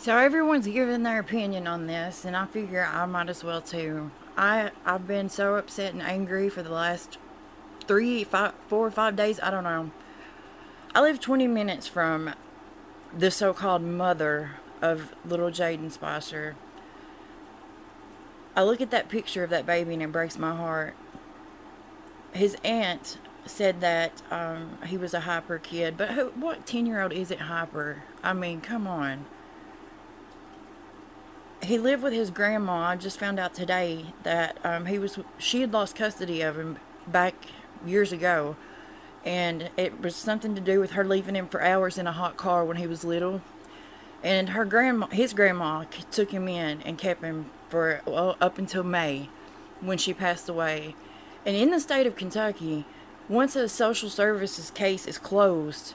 So everyone's giving their opinion on this, and I figure I might as well too. I've been so upset and angry for the last 4 or 5 days. I don't know. I live 20 minutes from the so-called mother of little Jayden Spicer. I look at that picture of that baby and it breaks my heart. His aunt said that he was a hyper kid, but what 10-year-old isn't hyper? I mean, come on. He lived with his grandma. I just found out today that she had lost custody of him back years ago, and it was something to do with her leaving him for hours in a hot car when he was little. And his grandma, took him in and kept him for up until May, when she passed away. And in the state of Kentucky, once a social services case is closed,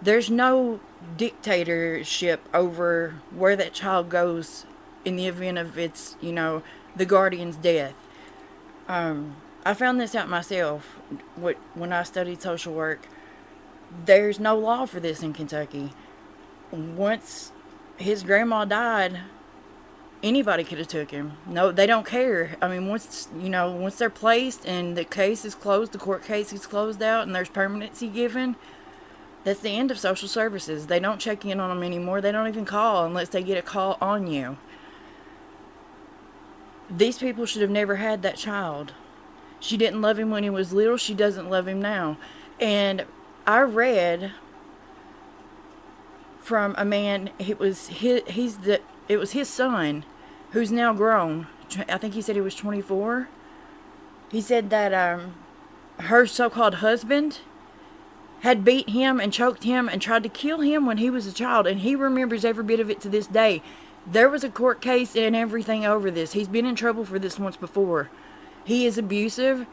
there's no dictatorship over where that child goes in the event of the guardian's death. I found this out myself when I studied social work. There's no law for this in Kentucky. Once his grandma died, anybody could have took him. No, they don't care. I mean, once they're placed and the case is closed, the court case is closed out, and there's permanency given, that's the end of social services. They don't check in on them anymore. They don't even call unless they get a call on you. These people should have never had that child. She didn't love him when he was little. She doesn't love him now. And I read from a man, it was his son, who's now grown. I think he said he was 24. He said that her so-called husband had beat him and choked him and tried to kill him when he was a child, and he remembers every bit of it to this day. There was a court case and everything over this. He's been in trouble for this once before. He is abusive,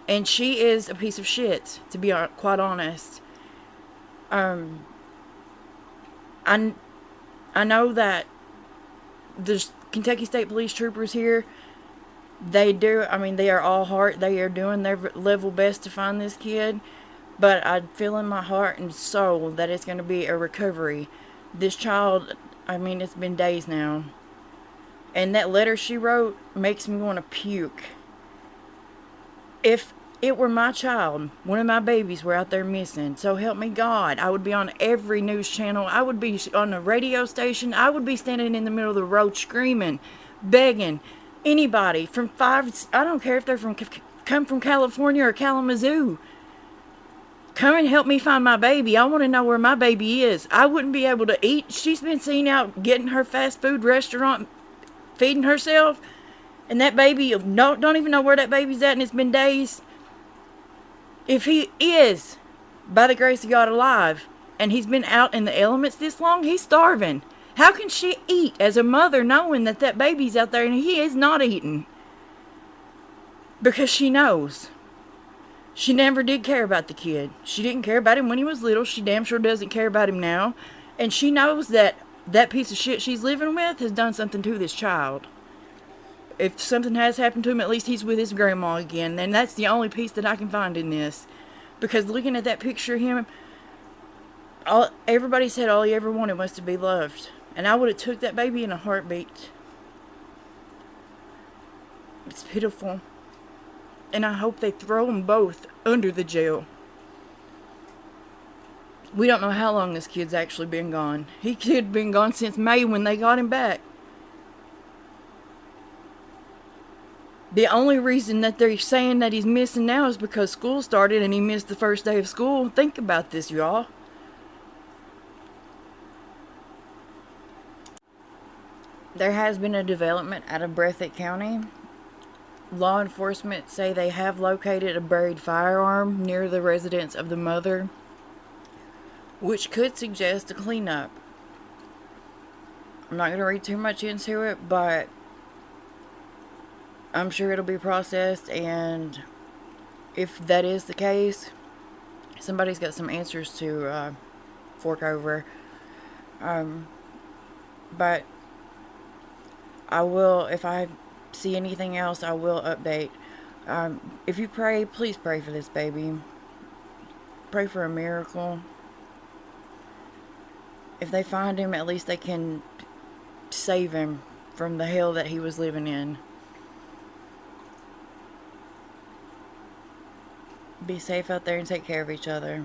and she is a piece of shit, to be quite honest. I know that the Kentucky State Police troopers here, they are all heart. They are doing their level best to find this kid. But I feel in my heart and soul that it's going to be a recovery. This child, it's been days now. And that letter she wrote makes me want to puke. If it were my child, one of my babies were out there missing, so help me God, I would be on every news channel. I would be on a radio station. I would be standing in the middle of the road screaming, begging anybody I don't care if they're come from California or Kalamazoo. Come and help me find my baby. I want to know where my baby is. I wouldn't be able to eat. She's been seen out getting her fast food restaurant, feeding herself. And that baby, don't even know where that baby's at, and it's been days. If he is, by the grace of God, alive, and he's been out in the elements this long, he's starving. How can she eat as a mother knowing that baby's out there and he is not eating? Because she knows. She never did care about the kid. She didn't care about him when he was little. She damn sure doesn't care about him now. And she knows that piece of shit she's living with has done something to this child. If something has happened to him, at least he's with his grandma again. And that's the only piece that I can find in this. Because looking at that picture of him, everybody said all he ever wanted was to be loved. And I would have took that baby in a heartbeat. It's pitiful. And I hope they throw them both under the jail. We don't know how long this kid's actually been gone. He could have been gone since May when they got him back. The only reason that they're saying that he's missing now is because school started and he missed the first day of school. Think about this, y'all. There has been a development out of Breathitt County. Law enforcement say they have located a buried firearm near the residence of the mother, which could suggest a cleanup. I'm not going to read too much into it, but I'm sure it'll be processed, and if that is the case, somebody's got some answers to fork over. But I will, if I see anything else, I will update. If you pray, please pray for this baby. Pray for a miracle. If they find him, at least they can save him from the hell that he was living in. Be safe out there and take care of each other.